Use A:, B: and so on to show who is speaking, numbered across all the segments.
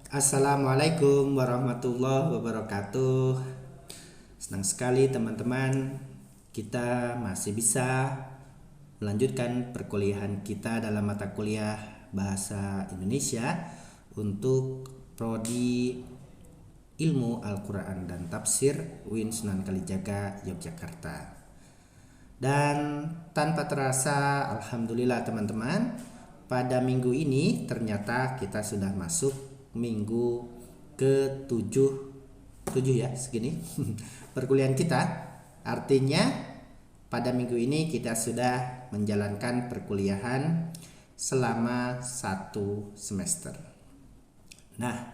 A: Assalamualaikum warahmatullahi wabarakatuh. Senang sekali teman-teman, kita masih bisa melanjutkan perkuliahan kita dalam mata kuliah Bahasa Indonesia untuk Prodi Ilmu Al-Quran dan Tafsir UIN Sunan Kalijaga, Yogyakarta. Dan tanpa terasa, alhamdulillah teman-teman, pada minggu ini ternyata kita sudah masuk minggu ke-7 ya segini perkuliahan kita. Artinya pada minggu ini kita sudah menjalankan perkuliahan selama 1 semester. Nah,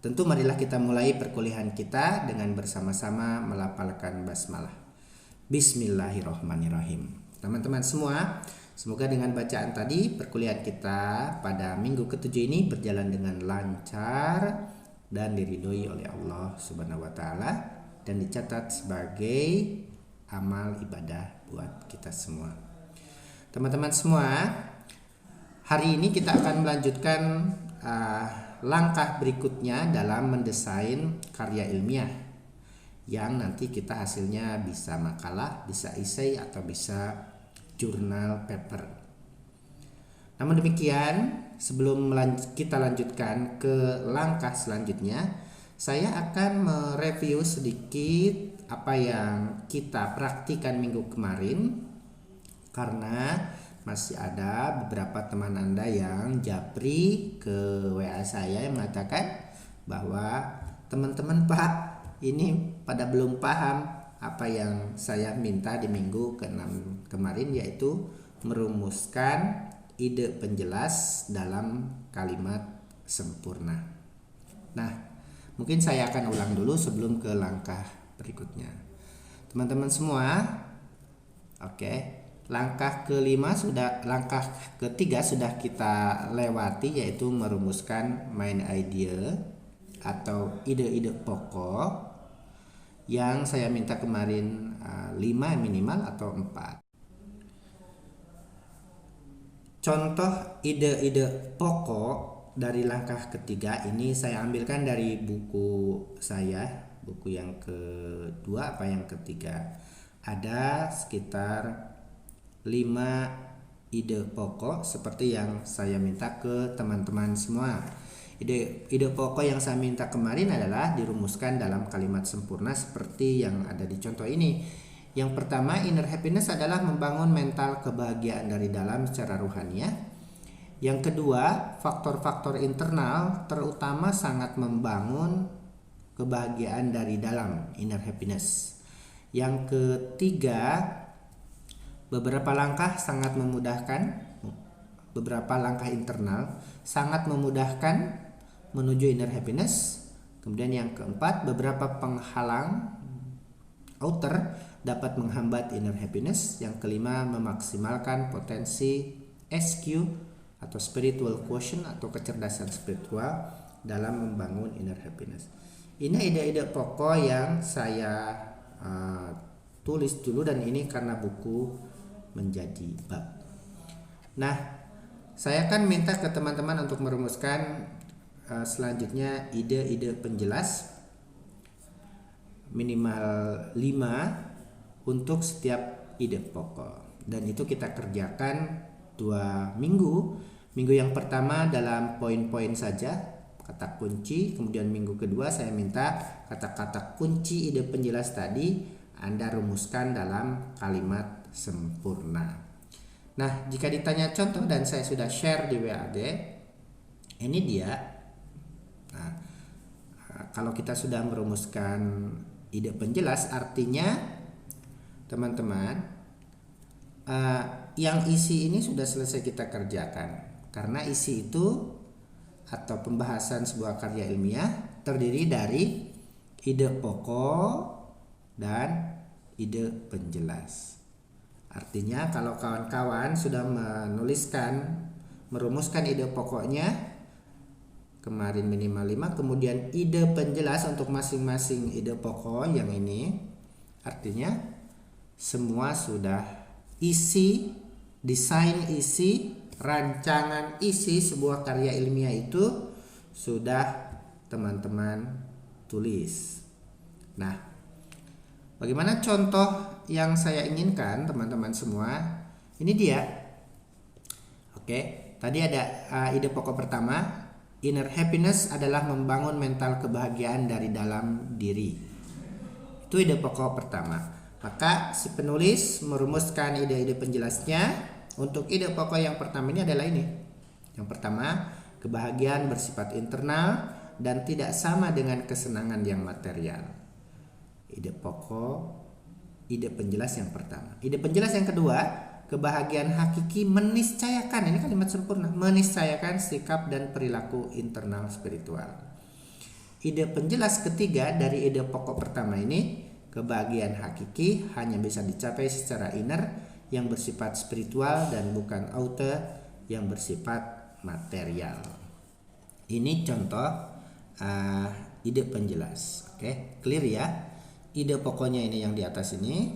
A: tentu marilah kita mulai perkuliahan kita dengan bersama-sama melafalkan basmalah. Bismillahirrahmanirrahim. Teman-teman semua, semoga dengan bacaan tadi perkuliahan kita pada minggu ke-7 ini berjalan dengan lancar dan diridhoi oleh Allah Subhanahu wa taala dan dicatat sebagai amal ibadah buat kita semua. Teman-teman semua, hari ini kita akan melanjutkan langkah berikutnya dalam mendesain karya ilmiah yang nanti kita hasilnya bisa makalah, bisa esai atau bisa jurnal paper. Namun demikian, sebelum kita lanjutkan ke langkah selanjutnya, saya akan mereview sedikit apa yang kita praktikan minggu kemarin, karena masih ada beberapa teman Anda yang japri ke WA saya yang mengatakan bahwa teman-teman Pak, ini pada belum paham apa yang saya minta di minggu ke-6 kemarin, yaitu merumuskan ide penjelas dalam kalimat sempurna. Nah, mungkin saya akan ulang dulu sebelum ke langkah berikutnya. Teman-teman semua, oke, langkah ketiga sudah kita lewati, yaitu merumuskan main idea atau ide-ide pokok yang saya minta kemarin 5 minimal atau 4. Contoh ide-ide pokok dari langkah ketiga ini saya ambilkan dari buku saya, buku yang kedua apa yang ketiga. Ada sekitar 5 ide pokok seperti yang saya minta ke teman-teman semua. Ide pokok yang saya minta kemarin adalah dirumuskan dalam kalimat sempurna seperti yang ada di contoh ini. Yang pertama, inner happiness adalah membangun mental kebahagiaan dari dalam secara ruhaniah. Yang kedua, faktor-faktor internal terutama sangat membangun kebahagiaan dari dalam, inner happiness. Yang ketiga, beberapa langkah internal sangat memudahkan menuju inner happiness. Kemudian yang keempat, beberapa penghalang outer dapat menghambat inner happiness. Yang kelima, memaksimalkan potensi SQ atau spiritual quotient atau kecerdasan spiritual dalam membangun inner happiness. Ini ide-ide pokok yang saya tulis dulu, dan ini karena buku menjadi bab. Nah, saya akan minta ke teman-teman untuk merumuskan selanjutnya ide-ide penjelas minimal 5 untuk setiap ide pokok, dan itu kita kerjakan 2 minggu. Minggu yang pertama dalam poin-poin saja, kata kunci. Kemudian minggu kedua saya minta kata-kata kunci ide penjelas tadi Anda rumuskan dalam kalimat sempurna. Nah, jika ditanya contoh, dan saya sudah share di WAD, ini dia. Nah, kalau kita sudah merumuskan ide penjelas, artinya teman-teman, yang isi ini sudah selesai kita kerjakan, karena isi itu atau pembahasan sebuah karya ilmiah terdiri dari ide pokok dan ide penjelas. Artinya kalau kawan-kawan sudah merumuskan ide pokoknya kemarin minimal 5, kemudian ide penjelas untuk masing-masing ide pokok yang ini, artinya semua sudah desain isi rancangan isi sebuah karya ilmiah itu sudah teman-teman tulis. Nah, bagaimana contoh yang saya inginkan teman-teman semua? Ini dia. Oke, tadi ada ide pokok pertama, inner happiness adalah membangun mental kebahagiaan dari dalam diri. Itu ide pokok pertama. Maka si penulis merumuskan ide-ide penjelasnya. Untuk ide pokok yang pertama ini adalah ini. Yang pertama, kebahagiaan bersifat internal dan tidak sama dengan kesenangan yang material. Ide pokok, ide penjelas yang pertama. Ide penjelas yang kedua, kebahagiaan hakiki meniscayakan, ini kalimat sempurna, meniscayakan sikap dan perilaku internal spiritual. Ide penjelas ketiga dari ide pokok pertama ini, kebahagiaan hakiki hanya bisa dicapai secara inner yang bersifat spiritual dan bukan outer yang bersifat material. Ini contoh ide penjelas. Oke, clear ya? Ide pokoknya ini yang di atas ini.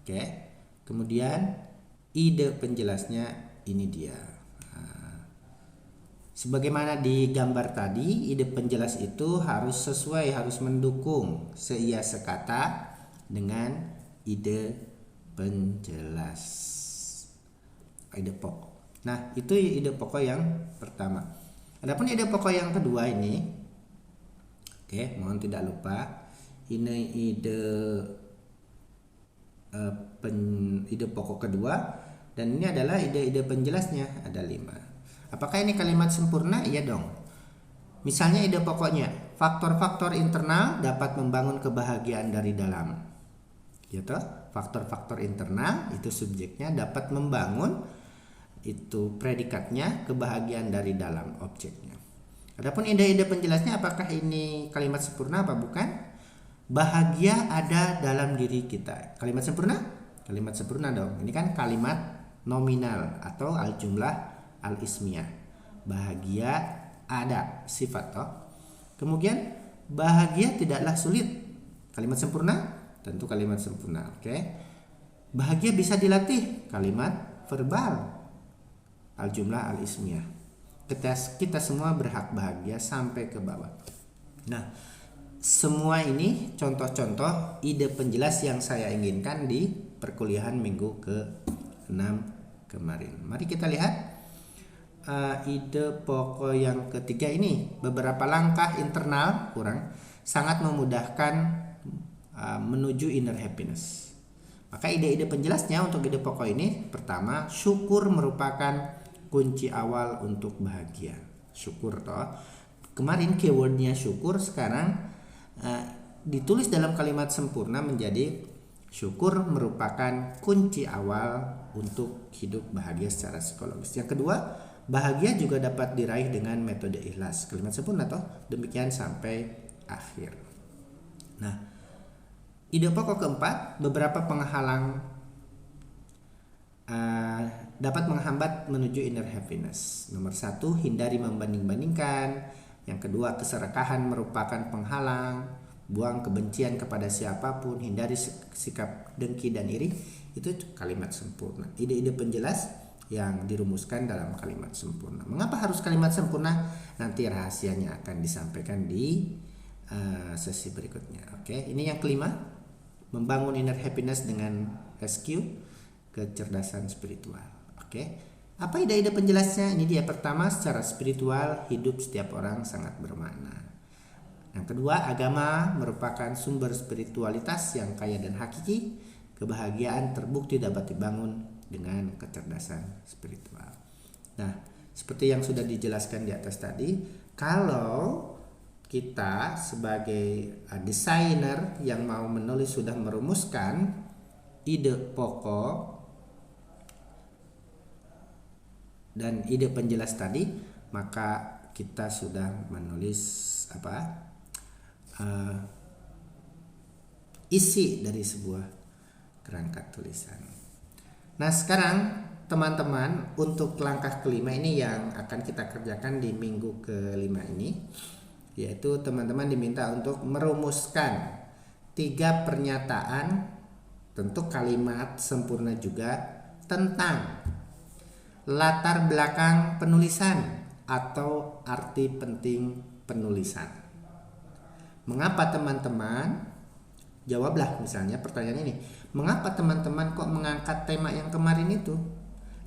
A: Oke. Kemudian ide penjelasnya ini dia. Sebagaimana di gambar tadi, ide penjelas itu harus sesuai, harus mendukung seia sekata dengan ide penjelas. Ide pokok. Nah, itu ide pokok yang pertama. Adapun ide pokok yang kedua ini, oke, mohon tidak lupa, ini ide pokok kedua, dan ini adalah ide-ide penjelasnya, ada 5. Apakah ini kalimat sempurna? Iya dong. Misalnya ide pokoknya, faktor-faktor internal dapat membangun kebahagiaan dari dalam. Gitu. Faktor-faktor internal itu subjeknya dapat membangun, itu predikatnya, kebahagiaan dari dalam objeknya. Adapun ide-ide penjelasnya, apakah ini kalimat sempurna apa bukan? Bahagia ada dalam diri kita. Kalimat sempurna? Kalimat sempurna dong. Ini kan kalimat nominal atau al-jumlah al-ismiyah. Bahagia ada, sifat toh. Kemudian bahagia tidaklah sulit. Kalimat sempurna? Tentu kalimat sempurna. Oke. Bahagia bisa dilatih. Kalimat verbal. Al-jumlah al-ismiyah. Kita semua berhak bahagia sampai ke bawah. Nah, semua ini contoh-contoh ide penjelas yang saya inginkan di perkuliahan minggu ke-6 kemarin. Mari kita lihat ide pokok yang ketiga ini. Beberapa langkah internal sangat memudahkan menuju inner happiness. Maka ide-ide penjelasnya untuk ide pokok ini, pertama, syukur merupakan kunci awal untuk bahagia. Syukur toh. Kemarin keywordnya syukur, sekarang ditulis dalam kalimat sempurna menjadi syukur merupakan kunci awal untuk hidup bahagia secara psikologis. Yang kedua, bahagia juga dapat diraih dengan metode ikhlas. Kalimat sempurna toh. Demikian sampai akhir. Nah, ide pokok keempat, beberapa penghalang dapat menghambat menuju inner happiness. Nomor 1, hindari membanding-bandingkan. Yang kedua, keserakahan merupakan penghalang. Buang kebencian kepada siapapun, hindari sikap dengki dan iri. Itu kalimat sempurna. Ide-ide penjelas yang dirumuskan dalam kalimat sempurna. Mengapa harus kalimat sempurna? Nanti rahasianya akan disampaikan di sesi berikutnya. Oke, ini yang kelima, membangun inner happiness dengan SQ, kecerdasan spiritual. Oke, apa ide-ide penjelasnya? Ini dia. Pertama, secara spiritual hidup setiap orang sangat bermakna. Yang kedua, agama merupakan sumber spiritualitas yang kaya dan hakiki. Kebahagiaan terbukti dapat dibangun dengan kecerdasan spiritual. Nah, seperti yang sudah dijelaskan di atas tadi, kalau kita sebagai desainer yang mau menulis sudah merumuskan ide pokok dan ide penjelas tadi, maka kita sudah menulis isi dari sebuah kerangka tulisan. Nah, sekarang teman-teman, untuk langkah kelima ini yang akan kita kerjakan di minggu kelima ini, yaitu teman-teman diminta untuk merumuskan 3 pernyataan, tentu kalimat sempurna juga, tentang latar belakang penulisan atau arti penting penulisan. Mengapa teman-teman? Jawablah misalnya pertanyaan ini. Mengapa teman-teman kok mengangkat tema yang kemarin itu?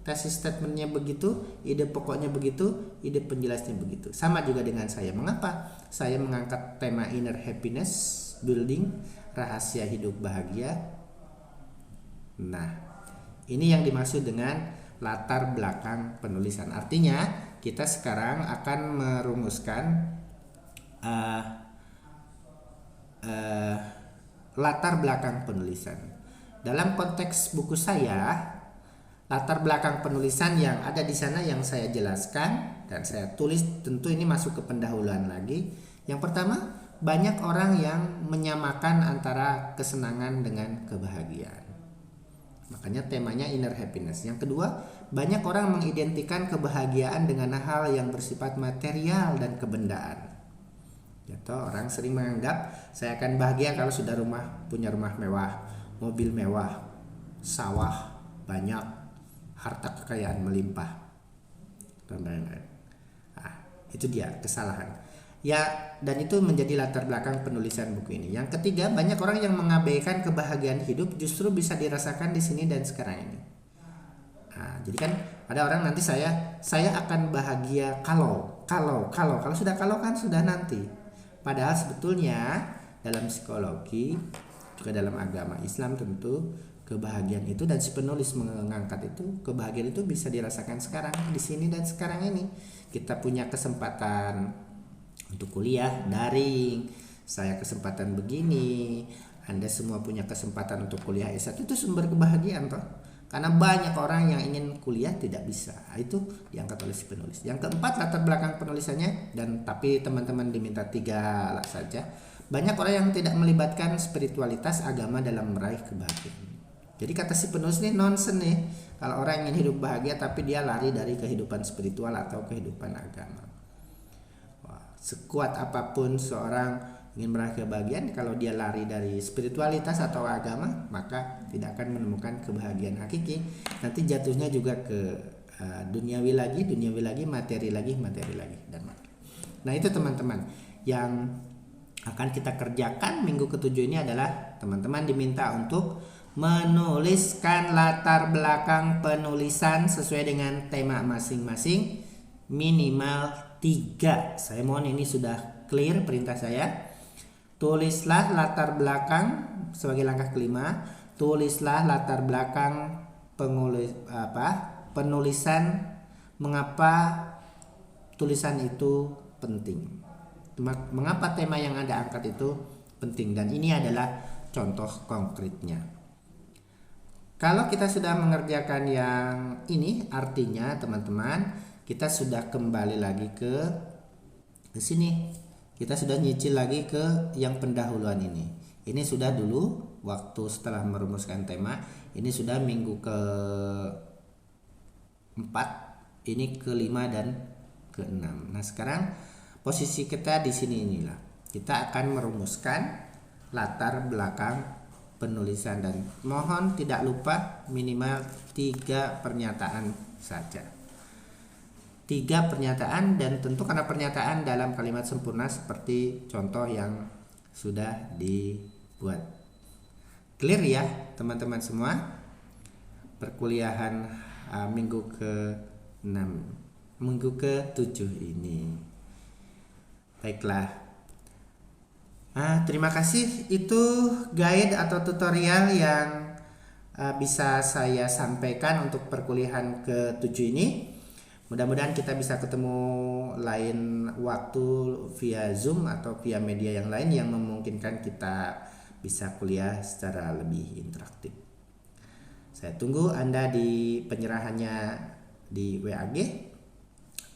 A: Tesis statementnya begitu, ide pokoknya begitu, ide penjelasnya begitu. Sama juga dengan saya. Mengapa saya mengangkat tema inner happiness building, rahasia hidup bahagia? Nah, ini yang dimaksud dengan latar belakang penulisan. Artinya kita sekarang akan merumuskan latar belakang penulisan. Dalam konteks buku saya, latar belakang penulisan yang ada di sana yang saya jelaskan dan saya tulis, tentu ini masuk ke pendahuluan lagi. Yang pertama, banyak orang yang menyamakan antara kesenangan dengan kebahagiaan. Makanya temanya inner happiness. Yang kedua, banyak orang mengidentikan kebahagiaan dengan hal yang bersifat material dan kebendaan. Contoh, orang sering menganggap saya akan bahagia kalau sudah punya rumah mewah, mobil mewah, sawah banyak, harta kekayaan melimpah, dan lain-lain. Nah, itu dia kesalahan. Ya, dan itu menjadi latar belakang penulisan buku ini. Yang ketiga, banyak orang yang mengabaikan kebahagiaan hidup justru bisa dirasakan di sini dan sekarang ini. Nah, jadi kan ada orang nanti saya akan bahagia kalau sudah kan sudah nanti. Padahal sebetulnya dalam psikologi juga dalam agama Islam tentu kebahagiaan itu, dan si penulis mengangkat itu, kebahagiaan itu bisa dirasakan sekarang di sini dan sekarang ini. Kita punya kesempatan untuk kuliah daring, saya kesempatan begini, Anda semua punya kesempatan untuk kuliah S1, itu sumber kebahagiaan toh. Karena banyak orang yang ingin kuliah tidak bisa. Itu diangkat oleh si penulis. Yang keempat, latar belakang penulisannya, dan tapi teman-teman diminta 3 saja. Banyak orang yang tidak melibatkan spiritualitas agama dalam meraih kebahagiaan. Jadi kata si penulis ini nonsen nih. Kalau orang ingin hidup bahagia tapi dia lari dari kehidupan spiritual atau kehidupan agama. Wah, sekuat apapun seorang ingin meraih kebahagiaan, kalau dia lari dari spiritualitas atau agama, maka tidak akan menemukan kebahagiaan hakiki. Nanti jatuhnya juga ke duniawi lagi, materi lagi, dan materi. Nah, itu teman-teman yang akan kita kerjakan minggu ke-7 ini adalah teman-teman diminta untuk menuliskan latar belakang penulisan sesuai dengan tema masing-masing, minimal 3. Saya mohon ini sudah clear perintah saya. Tulislah latar belakang sebagai langkah kelima. Tulislah latar belakang penulisan, mengapa tulisan itu penting, mengapa tema yang Anda angkat itu penting, dan ini adalah contoh konkretnya. Kalau kita sudah mengerjakan yang ini, artinya teman-teman kita sudah kembali lagi ke sini. Kita sudah nyicil lagi ke yang pendahuluan ini. Ini sudah dulu waktu setelah merumuskan tema. Ini sudah minggu ke-4, ini ke-5 dan ke-6. Nah, sekarang posisi kita di sini inilah. Kita akan merumuskan latar belakang penulisan, dan mohon tidak lupa minimal 3 pernyataan saja. 3 pernyataan, dan tentu karena pernyataan dalam kalimat sempurna seperti contoh yang sudah dibuat. Clear ya teman-teman semua? Perkuliahan minggu ke-6, minggu ke-7 ini. Baiklah. Terima kasih, itu guide atau tutorial yang bisa saya sampaikan untuk perkuliahan ke-7 ini. Mudah-mudahan kita bisa ketemu lain waktu via Zoom atau via media yang lain yang memungkinkan kita bisa kuliah secara lebih interaktif. Saya tunggu Anda di penyerahannya di WAG.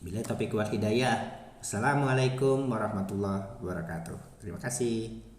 A: Billahi taufiq wal hidayah. Assalamualaikum warahmatullahi wabarakatuh. Terima kasih.